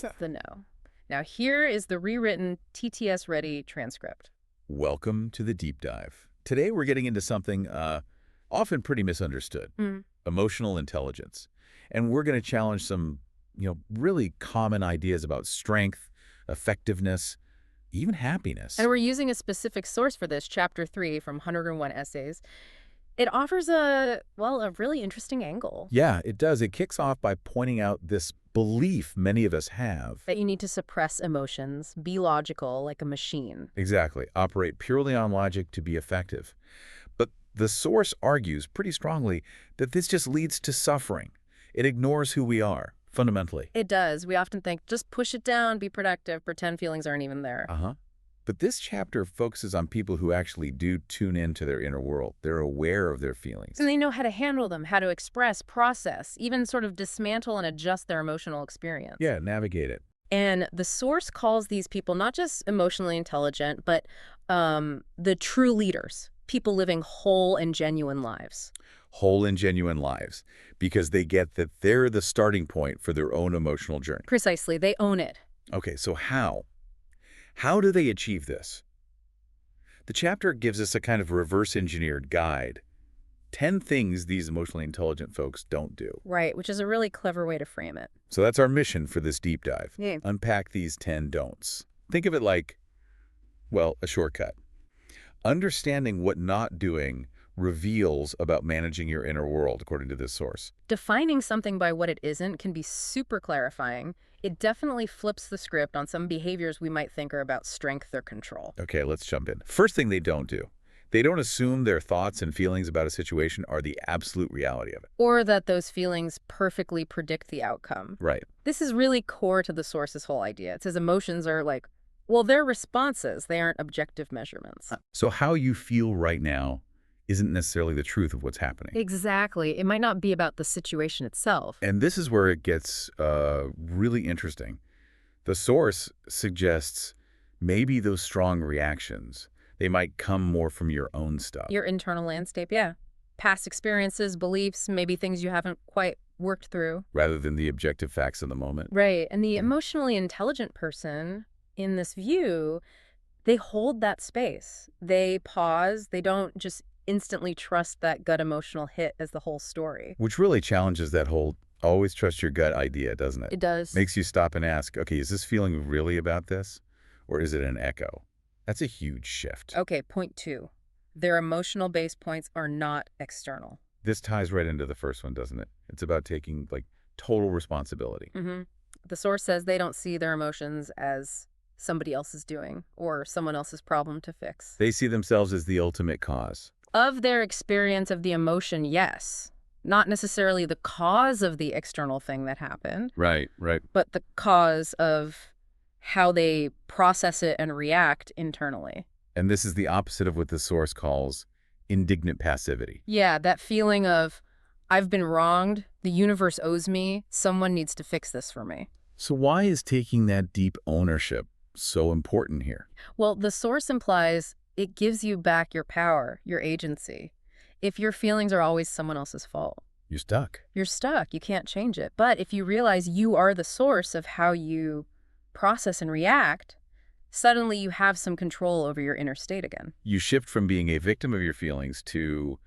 It's the no. Now here is the rewritten TTS-ready transcript. Welcome to the deep dive. Today we're getting into something often pretty misunderstood, emotional intelligence. And we're going to challenge some, really common ideas about strength, effectiveness, even happiness. And we're using a specific source for this, Chapter 3 from 101 Essays. It offers a really interesting angle. Yeah, it does. It kicks off by pointing out this belief many of us have. That you need to suppress emotions, be logical like a machine. Exactly. Operate purely on logic to be effective. But the source argues pretty strongly that this just leads to suffering. It ignores who we are, fundamentally. It does. We often think, just push it down, be productive, pretend feelings aren't even there. But this chapter focuses on people who actually do tune into their inner world. They're aware of their feelings. And they know how to handle them, how to express, process, even sort of dismantle and adjust their emotional experience. Yeah, navigate it. And the source calls these people not just emotionally intelligent, but the true leaders, people living whole and genuine lives. Whole and genuine lives, because they get that they're the starting point for their own emotional journey. Precisely. They own it. Okay, so how? How do they achieve this? The chapter gives us a kind of reverse-engineered guide. 10 things these emotionally intelligent folks don't do. Right, which is a really clever way to frame it. So that's our mission for this deep dive. Yeah. Unpack these 10 don'ts. Think of it like, a shortcut. Understanding what not doing reveals about managing your inner world, according to this source. Defining something by what it isn't can be super clarifying. It definitely flips the script on some behaviors we might think are about strength or control. Okay, let's jump in. First thing they don't do. They don't assume their thoughts and feelings about a situation are the absolute reality of it. Or that those feelings perfectly predict the outcome. Right. This is really core to the source's whole idea. It says emotions are they're responses. They aren't objective measurements. So how you feel right now isn't necessarily the truth of what's happening. Exactly. It might not be about the situation itself. And this is where it gets really interesting. The source suggests maybe those strong reactions, they might come more from your own stuff. Your internal landscape, yeah. Past experiences, beliefs, maybe things you haven't quite worked through. Rather than the objective facts of the moment. Right. And the emotionally intelligent person in this view, they hold that space. They pause. They don't just instantly trust that gut emotional hit as the whole story. Which really challenges that whole always trust your gut idea, doesn't it? It does. Makes you stop and ask, okay, is this feeling really about this? Or is it an echo? That's a huge shift. Okay, point 2. Their emotional base points are not external. This ties right into the first one, doesn't it? It's about taking, total responsibility. The source says they don't see their emotions as somebody else's doing or someone else's problem to fix. They see themselves as the ultimate cause. Of their experience of the emotion, yes. Not necessarily the cause of the external thing that happened. Right. But the cause of how they process it and react internally. And this is the opposite of what the source calls indignant passivity. Yeah, that feeling of, I've been wronged, the universe owes me, someone needs to fix this for me. So why is taking that deep ownership so important here? Well, the source implies it gives you back your power, your agency. If your feelings are always someone else's fault, You're stuck. you're stuck. You can't change it. But if you realize you are the source of how you process and react, suddenly you have some control over your inner state again. You shift from being a victim of your feelings to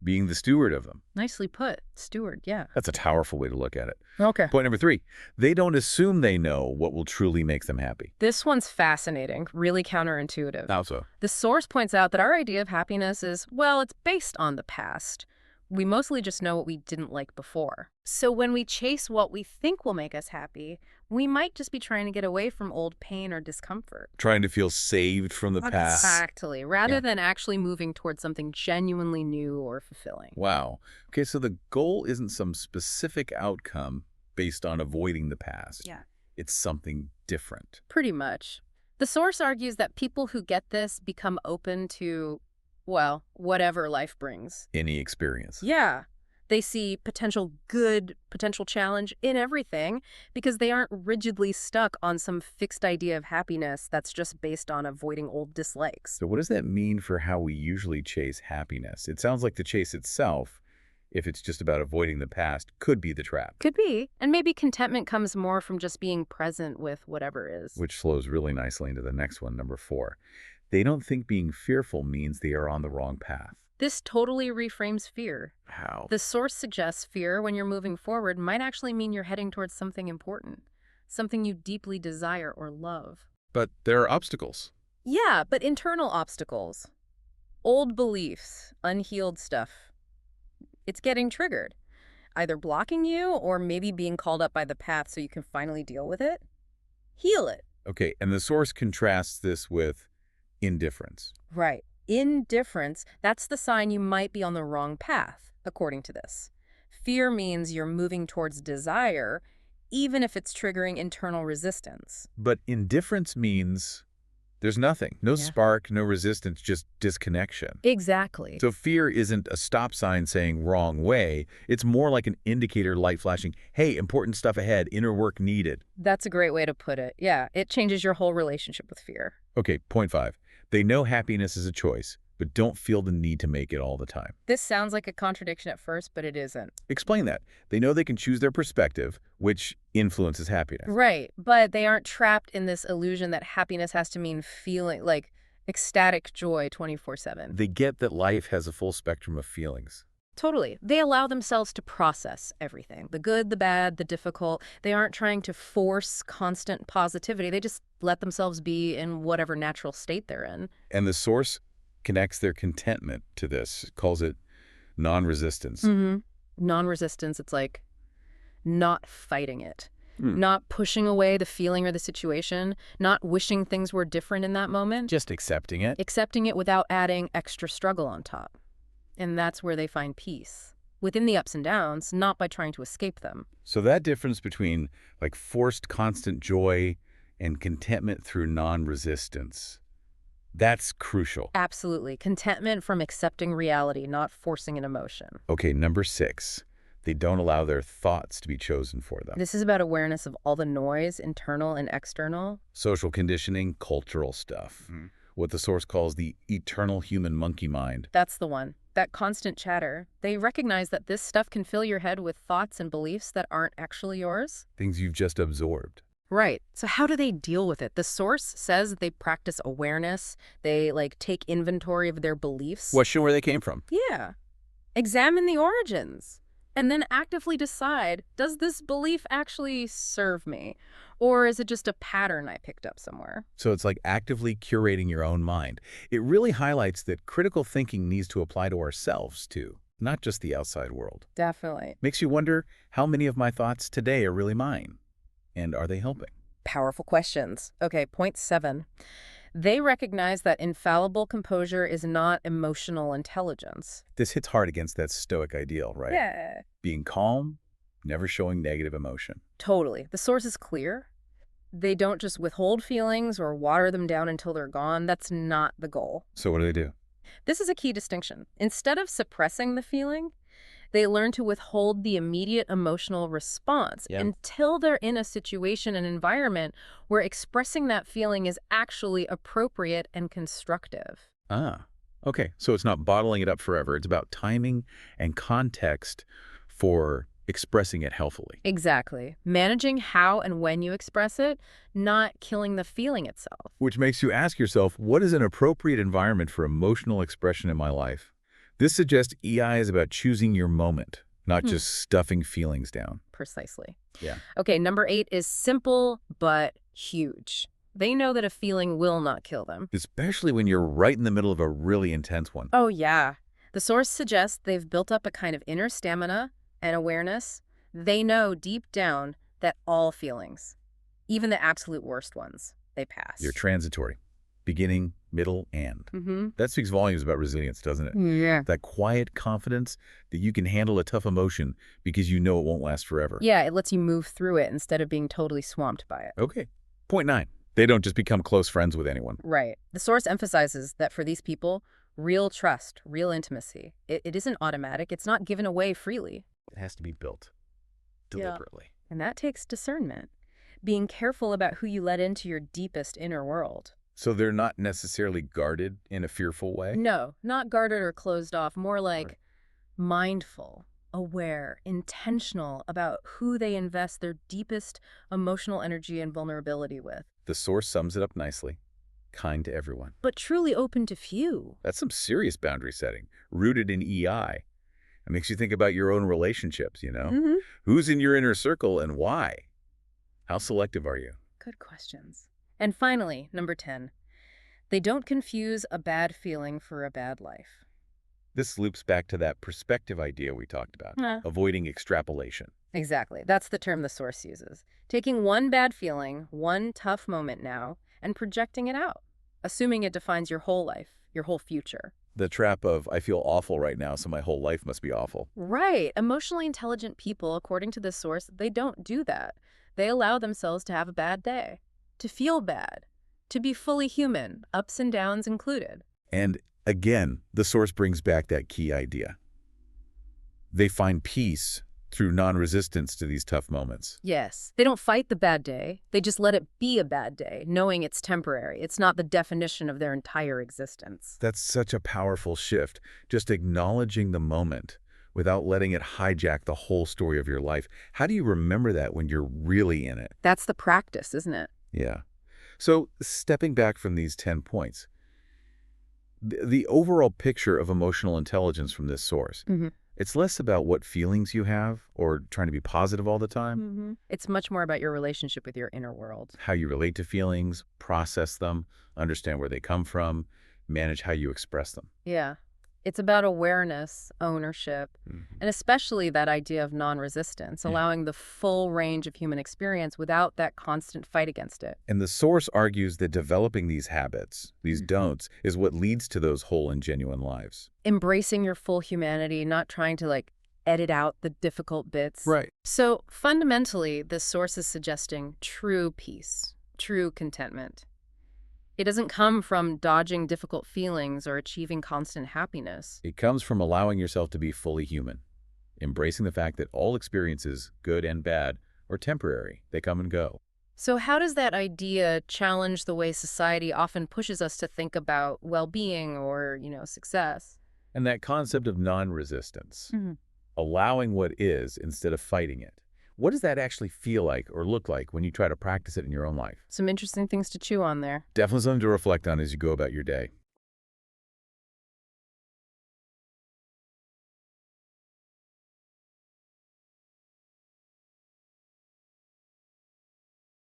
being the steward of them. Nicely put. Steward, yeah. That's a powerful way to look at it. Okay. Point number 3, they don't assume they know what will truly make them happy. This one's fascinating, really counterintuitive. How so? The source points out that our idea of happiness is, it's based on the past. We mostly just know what we didn't like before. So when we chase what we think will make us happy, we might just be trying to get away from old pain or discomfort. Trying to feel saved from the past. Exactly, rather than actually moving towards something genuinely new or fulfilling. Wow. Okay, so the goal isn't some specific outcome based on avoiding the past. Yeah. It's something different. Pretty much. The source argues that people who get this become open to, whatever life brings. Any experience. Yeah. They see potential good, potential challenge in everything because they aren't rigidly stuck on some fixed idea of happiness that's just based on avoiding old dislikes. So what does that mean for how we usually chase happiness? It sounds like the chase itself if it's just about avoiding the past, could be the trap. Could be. And maybe contentment comes more from just being present with whatever is. Which flows really nicely into the next one, number 4. They don't think being fearful means they are on the wrong path. This totally reframes fear. How? The source suggests fear when you're moving forward might actually mean you're heading towards something important, something you deeply desire or love. But there are obstacles. Yeah, but internal obstacles. Old beliefs, unhealed stuff. It's getting triggered, either blocking you or maybe being called up by the path so you can finally deal with it. Heal it. Okay, and the source contrasts this with indifference. Right. Indifference, that's the sign you might be on the wrong path, according to this. Fear means you're moving towards desire, even if it's triggering internal resistance. But indifference means there's nothing. No spark, no resistance, just disconnection. Exactly. So fear isn't a stop sign saying wrong way. It's more like an indicator light flashing, hey, important stuff ahead, inner work needed. That's a great way to put it. Yeah, it changes your whole relationship with fear. Okay, point 5. They know happiness is a choice, but don't feel the need to make it all the time. This sounds like a contradiction at first, but it isn't. Explain that. They know they can choose their perspective, which influences happiness. Right, but they aren't trapped in this illusion that happiness has to mean feeling like ecstatic joy 24/7. They get that life has a full spectrum of feelings. Totally. They allow themselves to process everything, the good, the bad, the difficult. They aren't trying to force constant positivity. They just let themselves be in whatever natural state they're in. And the source connects their contentment to this, calls it non-resistance. Non-resistance, it's like not fighting it, not pushing away the feeling or the situation, not wishing things were different in that moment. Just accepting it. Accepting it without adding extra struggle on top. And that's where they find peace, within the ups and downs, not by trying to escape them. So that difference between like forced constant joy and contentment through non-resistance, that's crucial. Absolutely. Contentment from accepting reality, not forcing an emotion. Okay, number 6. They don't allow their thoughts to be chosen for them. This is about awareness of all the noise, internal and external. Social conditioning, cultural stuff. What the source calls the eternal human monkey mind. That's the one. That constant chatter. They recognize that this stuff can fill your head with thoughts and beliefs that aren't actually yours. Things you've just absorbed. Right. So how do they deal with it? The source says they practice awareness. They take inventory of their beliefs. Question where they came from. Yeah. Examine the origins. And then actively decide, does this belief actually serve me? Or is it just a pattern I picked up somewhere? So it's like actively curating your own mind. It really highlights that critical thinking needs to apply to ourselves too, not just the outside world. Definitely. Makes you wonder how many of my thoughts today are really mine, and are they helping? Powerful questions. Okay, point 7. They recognize that infallible composure is not emotional intelligence. This hits hard against that stoic ideal, right? Yeah. Being calm, never showing negative emotion. Totally. The source is clear. They don't just withhold feelings or water them down until they're gone. That's not the goal. So what do they do? This is a key distinction. Instead of suppressing the feeling, they learn to withhold the immediate emotional response until they're in a situation and environment where expressing that feeling is actually appropriate and constructive. Ah, okay. So it's not bottling it up forever. It's about timing and context for expressing it healthily. Exactly. Managing how and when you express it, not killing the feeling itself. Which makes you ask yourself, what is an appropriate environment for emotional expression in my life? This suggests EI is about choosing your moment, not just stuffing feelings down. Precisely. Yeah. Okay, number 8 is simple but huge. They know that a feeling will not kill them. Especially when you're right in the middle of a really intense one. Oh, yeah. The source suggests they've built up a kind of inner stamina and awareness. They know deep down that all feelings, even the absolute worst ones, they pass. You're transitory. Beginning, middle, end. That speaks volumes about resilience, doesn't it? Yeah. That quiet confidence that you can handle a tough emotion because you know it won't last forever. Yeah, it lets you move through it instead of being totally swamped by it. Okay. Point 9. They don't just become close friends with anyone. Right. The source emphasizes that for these people, real trust, real intimacy, it isn't automatic. It's not given away freely. It has to be built deliberately. And that takes discernment. Being careful about who you let into your deepest inner world. So they're not necessarily guarded in a fearful way? No, not guarded or closed off, more like mindful. aware, intentional about who they invest their deepest emotional energy and vulnerability with. The source sums it up nicely. Kind to everyone. But truly open to few. That's some serious boundary setting, rooted in EI. It makes you think about your own relationships, you know? Mm-hmm. Who's in your inner circle and why? How selective are you? Good questions. And finally, number 10, they don't confuse a bad feeling for a bad life. This loops back to that perspective idea we talked about, avoiding extrapolation. Exactly. That's the term the source uses. Taking one bad feeling, one tough moment now, and projecting it out, assuming it defines your whole life, your whole future. The trap of, I feel awful right now, so my whole life must be awful. Right. Emotionally intelligent people, according to this source, they don't do that. They allow themselves to have a bad day, to feel bad, to be fully human, ups and downs included. And again, the source brings back that key idea. They find peace through non-resistance to these tough moments. Yes. They don't fight the bad day. They just let it be a bad day, knowing it's temporary. It's not the definition of their entire existence. That's such a powerful shift, just acknowledging the moment without letting it hijack the whole story of your life. How do you remember that when you're really in it? That's the practice, isn't it? Yeah. So stepping back from these 10 points, the overall picture of emotional intelligence from this source, it's less about what feelings you have or trying to be positive all the time. It's much more about your relationship with your inner world. How you relate to feelings, process them, understand where they come from, manage how you express them. Yeah. It's about awareness, ownership, and especially that idea of non-resistance, allowing the full range of human experience without that constant fight against it. And the source argues that developing these habits, these don'ts, is what leads to those whole and genuine lives. Embracing your full humanity, not trying to edit out the difficult bits. Right. So fundamentally, this source is suggesting true peace, true contentment. It doesn't come from dodging difficult feelings or achieving constant happiness. It comes from allowing yourself to be fully human, embracing the fact that all experiences, good and bad, are temporary. They come and go. So how does that idea challenge the way society often pushes us to think about well-being or, success? And that concept of non-resistance, allowing what is instead of fighting it. What does that actually feel like or look like when you try to practice it in your own life? Some interesting things to chew on there. Definitely something to reflect on as you go about your day.